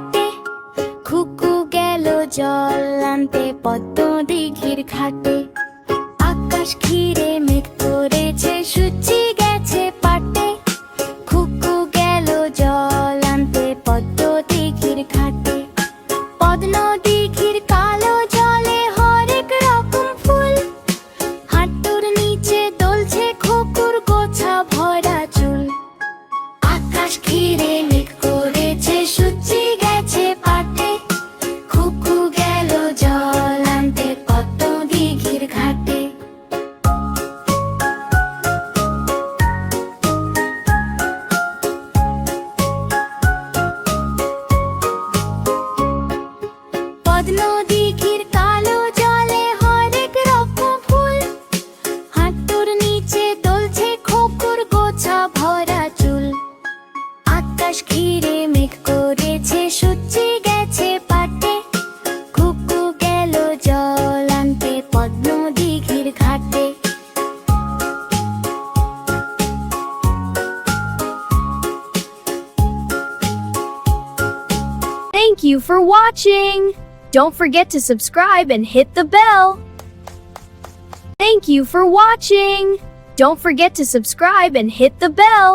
পাটে, খুকু গেল জল আনতে পদ্ম দিঘির ঘাটে। আকাশ ঘিরে মেঘ করেছে, সূর্যি গেছে পাটে, খুকু গেল জল আনতে পদ্ম দিঘির ঘাটে। পদ্ম দিঘির কালো জলে হরেক রকম ফুল, হাঁটুর নিচে দোলছে খুকুর গোছা ভরা চুল। আকাশ ঘিরে মেঘ করেছে, সূর্যি গেছে পাটে, খুকু গেল জল আনতে পদ্ম দিঘির ঘাটে। পদ্ম দিঘির কালো জলে হরেক রকম ফুল, হাঁটুর নিচে দোলছে খুকুর গোছা ভরা চুল। আকাশ ঘিরে মেঘ করেছে, সূর্যি গেছে পাটে, খুকু গেল জল আনতে পদ্ম দিঘির ঘাটে। Thank you for watching. Don't forget to subscribe and hit the bell. Thank you for watching. Don't forget to subscribe and hit the bell.